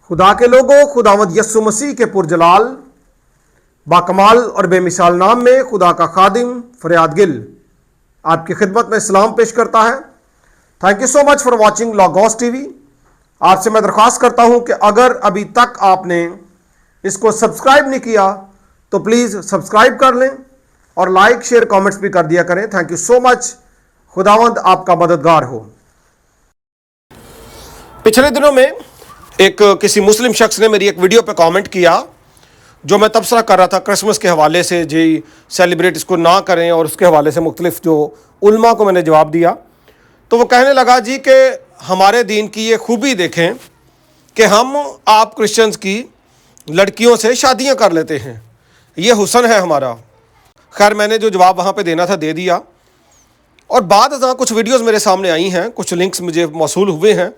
खुदा के लोगों, खुदावंद यस्सु मसीह के पुरजलाल बाकमाल और बेमिसाल नाम में खुदा का खादिम फरियाद गिल आपकी खिदमत में सलाम पेश करता है। Thank you so much for watching logos TV. आपसे मैं दरख्वास्त करता हूं कि अगर अभी तक आपने इसको सब्सक्राइब नहीं किया तो प्लीज़ सब्सक्राइब कर लें और लाइक शेयर कमेंट्स भी कर दिया करें। Thank you so much. खुदावंद आपका मददगार हो। पिछले दिनों में किसी मुस्लिम शख्स ने मेरी एक वीडियो पे कमेंट किया जो मैं तबसरा कर रहा था क्रिसमस के हवाले से, जी सेलिब्रेट इसको ना करें, और उसके हवाले से मुख्तलिफ जो उल्मा को मैंने जवाब दिया। तो वो कहने लगा जी कि हमारे दीन की ये खूबी देखें कि हम आप क्रिश्चियंस की लड़कियों से शादियां कर लेते हैं, ये हुस्न है हमारा। खैर मैंने जो जवाब वहाँ पे देना था दे दिया। और बाद अज़ां कुछ वीडियोस मेरे सामने आई हैं, कुछ लिंक्स मुझे मौसूल हुए हैं।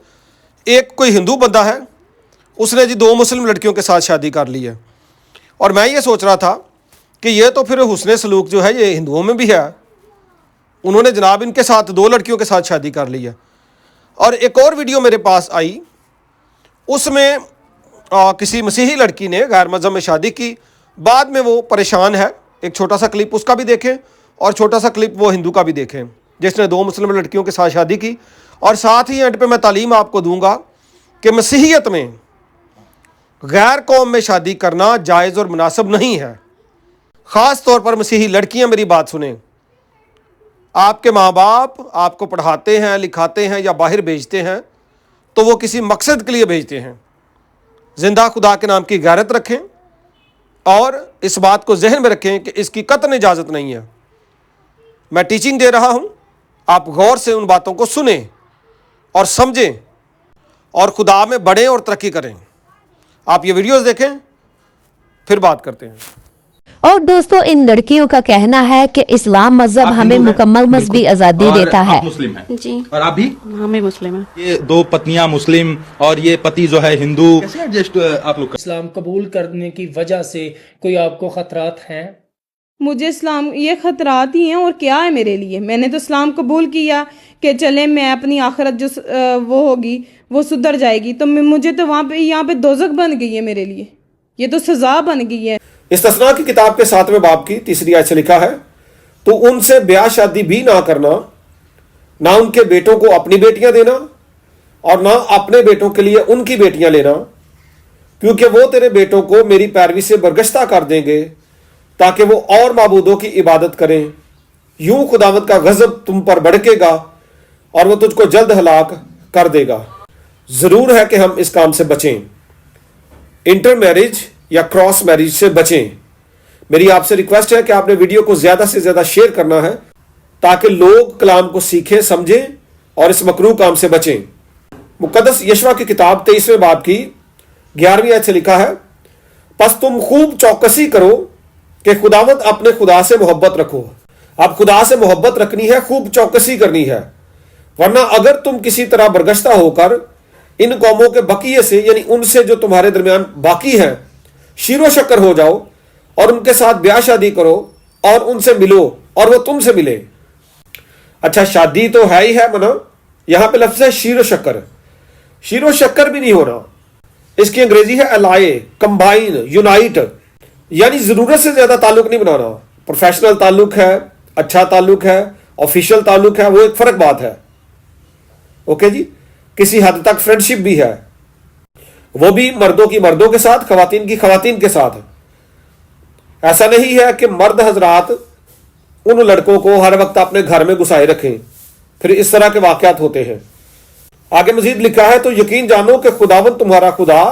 एक कोई हिंदू बंदा है, उसने जी 2 मुस्लिम लड़कियों के साथ शादी कर ली है। और मैं ये सोच रहा था कि ये तो फिर हुस्न सलूक जो है ये हिंदुओं में भी है। उन्होंने जनाब इनके साथ 2 लड़कियों के साथ शादी कर ली है। और एक और वीडियो मेरे पास आई, उसमें किसी मसीही लड़की ने गैर मज़हब में शादी की, बाद में वो परेशान है। एक छोटा सा क्लिप उसका भी देखें और छोटा सा क्लिप वो हिंदू का भी देखें जिसने 2 मुस्लिम लड़कियों के साथ शादी की। और साथ ही एंड पे मैं तालीम आपको दूंगा कि मसीहियत में गैर कौम में शादी करना जायज़ और मुनासिब नहीं है। ख़ास तौर पर मसीही लड़कियां मेरी बात सुनें। आपके माँ बाप आपको पढ़ाते हैं, लिखाते हैं या बाहर भेजते हैं तो वो किसी मकसद के लिए भेजते हैं। जिंदा खुदा के नाम की गैरत रखें और इस बात को जहन में रखें कि इसकी कतई इजाज़त नहीं है। मैं टीचिंग दे रहा हूँ, आप गौर से उन बातों को सुनें और समझें और खुदा में बढ़ें और तरक्की करें। आप ये वीडियोस देखें, फिर बात करते हैं। और दोस्तों, इन लड़कियों का कहना है कि इस्लाम मजहब हमें मुकम्मल मजहबी आज़ादी देता है। आप मुस्लिम हैं जी, और आप भी? हम भी मुस्लिम हैं। ये 2 पत्नियां मुस्लिम और ये पति जो है हिंदू, कैसे एडजस्ट आप लोग? इस्लाम कबूल करने की वजह से कोई आपको खतरात हैं? मुझे इस्लाम ये खतरात ही हैं और क्या है मेरे लिए। मैंने तो इस्लाम कबूल किया कि चले मैं अपनी आखिरत जो वो होगी वो सुधर जाएगी, तो मुझे तो वहाँ पे यहाँ पे दोज़ख बन गई है मेरे लिए, ये तो सज़ा बन गई है। इस्तिस्ना की किताब के 7वें बाब की 3री आयत से लिखा है, तो उनसे ब्याह शादी भी ना करना, ना उनके बेटों को अपनी बेटियां देना और ना अपने बेटों के लिए उनकी बेटियां लेना, क्योंकि वो तेरे बेटों को मेरी पैरवी से बरगश्ता कर देंगे ताकि वो और माबूदों की इबादत करें। यूं खुदावंद का गजब तुम पर भड़केगा और वो तुझको जल्द हलाक कर देगा। जरूर है कि हम इस काम से बचें, इंटर मैरिज या क्रॉस मैरिज से बचें। मेरी आपसे रिक्वेस्ट है कि आपने वीडियो को ज्यादा से ज्यादा शेयर करना है ताकि लोग कलाम को सीखें, समझें और इस मकरूह काम से बचें। मुकद्दस यशवा की किताब 23वें बाब की 11वीं आयत से लिखा है, बस तुम खूब चौकसी करो कि खुदावंद अपने खुदा से मोहब्बत रखो। अब खुदा से मोहब्बत रखनी है, खूब चौकसी करनी है, वरना अगर तुम किसी तरह बरगश्ता होकर इन कौमों के बकिए से, यानी उनसे जो तुम्हारे दरमियान बाकी है, शीरो शक्कर हो जाओ और उनके साथ ब्याह शादी करो और उनसे मिलो और वो तुमसे मिले। अच्छा, शादी तो है ही है मना, यहां पे लफ्ज है शीरो शक्कर। शीरो शक्कर भी नहीं होना, इसकी अंग्रेजी है अलाए, कंबाइन, यूनाइट, यानी जरूरत से ज्यादा ताल्लुक नहीं बनाना। प्रोफेशनल ताल्लुक है, अच्छा ताल्लुक है, ऑफिशियल ताल्लुक है, वो एक फर्क बात है। ओके जी, किसी हद तक फ्रेंडशिप भी है, वो भी मर्दों की मर्दों के साथ, खवातीन की खवातीन के साथ। ऐसा नहीं है कि मर्द हजरात उन लड़कों को हर वक्त अपने घर में घुसाए रखें, फिर इस तरह के वाकयात होते हैं। आगे मजीद लिखा है, तो यकीन जानो कि खुदावंद तुम्हारा खुदा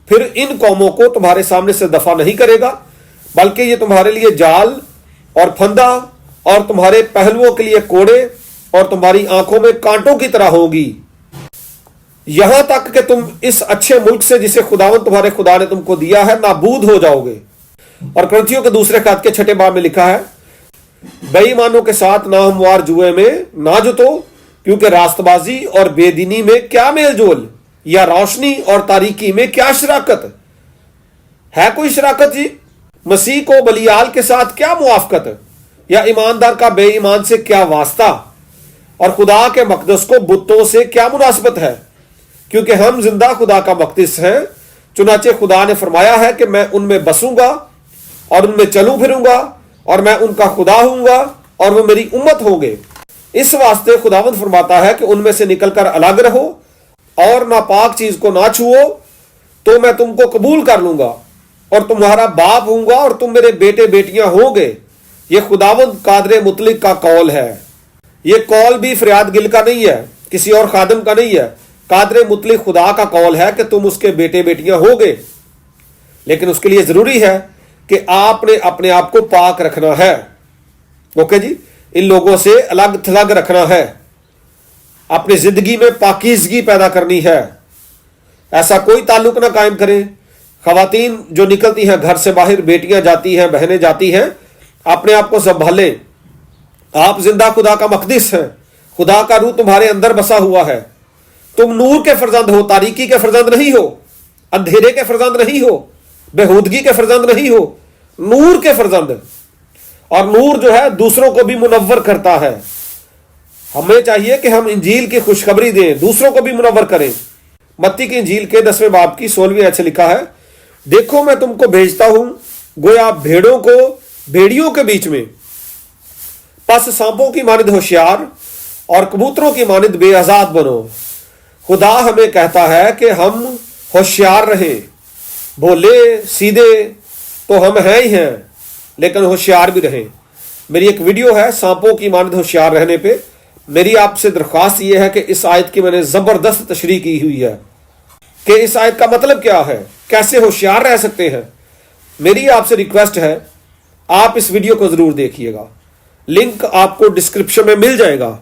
फिर इन कौमों को तुम्हारे सामने से दफा नहीं करेगा, बल्कि ये तुम्हारे लिए जाल और फंदा और तुम्हारे पहलुओं के लिए कोड़े और तुम्हारी आंखों में कांटों की तरह होगी, यहां तक कि तुम इस अच्छे मुल्क से जिसे खुदावंद तुम्हारे खुदा ने तुमको दिया है नाबूद हो जाओगे। और कुरिन्थियों के 2 खत के 6 बाब में लिखा है, बेईमानों के साथ नाहमवार जुए में ना जुतो, क्योंकि रास्तबाजी और बेदीनी में क्या मेल जोल, या रोशनी और तारीकी में क्या शराकत है? कोई शराकत जी? मसीह को बलियाल के साथ क्या मुआफकत, या ईमानदार का बेईमान से क्या वास्ता, और खुदा के मकदस को बुतों से क्या मुनासिबत है? क्योंकि हम जिंदा खुदा का मकदस हैं चुनाचे खुदा ने फरमाया है कि मैं उनमें बसूंगा और उनमें चलूं फिरूंगा और मैं उनका खुदा हूंगा और वो मेरी उम्मत होंगे। इस वास्ते खुदावंद फरमाता है कि उनमें से निकलकर अलग रहो और नापाक चीज को ना छुओ, तो मैं तुमको कबूल कर लूंगा और तुम्हारा बाप हूंगा और तुम मेरे बेटे बेटियां होंगे। ये खुदावंद कादरे मुतलिक का कौल है। ये कौल भी फरियाद गिल का नहीं है, किसी और खादम का नहीं है। कादरे मुतलिक खुदा का कौल है कि तुम उसके बेटे बेटियां होगे, लेकिन उसके लिए जरूरी है कि आपने अपने आप को पाक रखना है। ओके जी, इन लोगों से अलग थलग रखना है, अपनी जिंदगी में पाकीज़गी पैदा करनी है। ऐसा कोई ताल्लुक ना कायम करे। खवातीन जो निकलती हैं घर से बाहर, बेटियां जाती हैं, बहनें जाती हैं, अपने आप को संभालें। आप जिंदा खुदा का मकदस हैं, खुदा का रूह तुम्हारे अंदर बसा हुआ है। तुम नूर के फरजंद हो, तारीकी के फरजंद नहीं हो, अंधेरे के फरजंद नहीं हो, बेहूदगी के फरजंद नहीं हो, नूर के फरजंद। और नूर जो है दूसरों को भी मुनव्वर करता है। हमें चाहिए कि हम इंजील की खुशखबरी दें, दूसरों को भी मुनव्वर करें। मत्ती की इंजील के 10वें बाब की 16वीं आयत से लिखा है, देखो मैं तुमको भेजता हूं गोया भेड़ों को भेड़ियों के बीच में। पस सांपों की मानिद होशियार और कबूतरों की मानिद बेआजाद बनो। खुदा हमें कहता है कि हम होशियार रहें। भोले सीधे तो हम हैं ही हैं, लेकिन होशियार भी रहें। मेरी एक वीडियो है सांपों की मानिद होशियार रहने पे। मेरी आपसे दरख्वास्त यह है कि इस आयत की मैंने जबरदस्त तशरीह की हुई है कि इस आयत का मतलब क्या है, कैसे होशियार रह सकते हैं। मेरी आपसे रिक्वेस्ट है, आप इस वीडियो को जरूर देखिएगा। लिंक आपको डिस्क्रिप्शन में मिल जाएगा,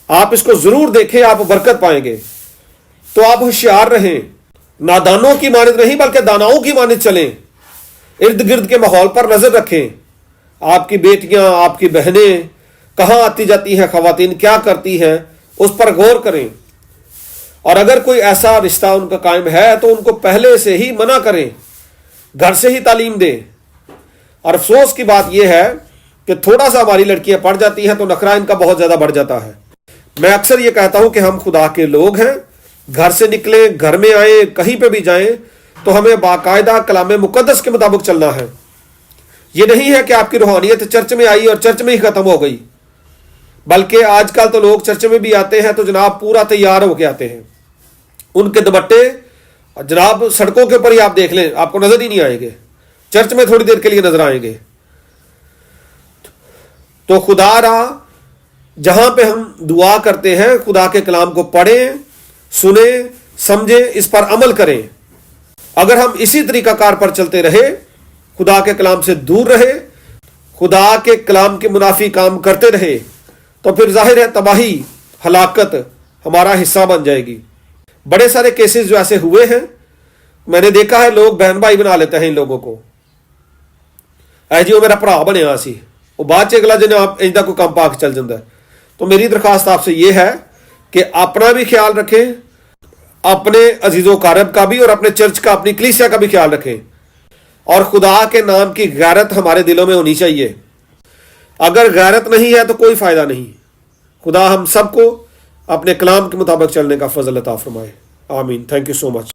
आप इसको जरूर देखें, आप बरकत पाएंगे। तो आप होशियार रहें, नादानों की मानिद नहीं बल्कि दानाओं की मानिद चलें। इर्द गिर्द के माहौल पर नजर रखें। आपकी बेटियां, आपकी बहनें कहां आती जाती हैं, खवातीन क्या करती हैं, उस पर गौर करें। और अगर कोई ऐसा रिश्ता उनका कायम है तो उनको पहले से ही मना करें, घर से ही तालीम दें। और अफसोस की बात यह है कि थोड़ा सा हमारी लड़कियां पढ़ जाती हैं तो नखरा इनका बहुत ज्यादा बढ़ जाता है। मैं अक्सर यह कहता हूं कि हम खुदा के लोग हैं। घर से निकले, घर में आए, कहीं पे भी जाएं तो हमें बाकायदा कलाम मुकद्दस के मुताबिक चलना है। यह नहीं है कि आपकी रूहानियत चर्च में आई और चर्च में ही खत्म हो गई, बल्कि आजकल तो लोग चर्च में भी आते हैं तो जनाब पूरा तैयार होके आते हैं। उनके दुपट्टे जनाब सड़कों के ऊपर ही आप देख लें, आपको नजर ही नहीं आएंगे, चर्च में थोड़ी देर के लिए नजर आएंगे। तो खुदा रा जहां पे हम दुआ करते हैं, खुदा के कलाम को पढ़ें, सुने, समझें, इस पर अमल करें। अगर हम इसी तरीकाकार पर चलते रहे, खुदा के कलाम से दूर रहे, खुदा के कलाम के मुनाफी काम करते रहे, तो फिर जाहिर है तबाही, हलाकत हमारा हिस्सा बन जाएगी। बड़े सारे केसेस जो ऐसे हुए हैं, मैंने देखा है, लोग बहन भाई बना लेते हैं इन लोगों को। ऐ जी वो मेरा भरा बनया सी, वो बाद च अगला दिन आप इंदा कोई काम पा के चल जाता है। तो मेरी दरखास्त आपसे ये है कि अपना भी ख्याल रखें, अपने अजीजों कारब का भी, और अपने चर्च का, अपनी कलीसिया का भी ख्याल रखें। और खुदा के नाम की गैरत हमारे दिलों में होनी चाहिए। अगर गैरत नहीं है तो कोई फायदा नहीं। खुदा हम सबको अपने कलाम के मुताबिक चलने का फजल अता फरमाए। आमीन। Thank you so much.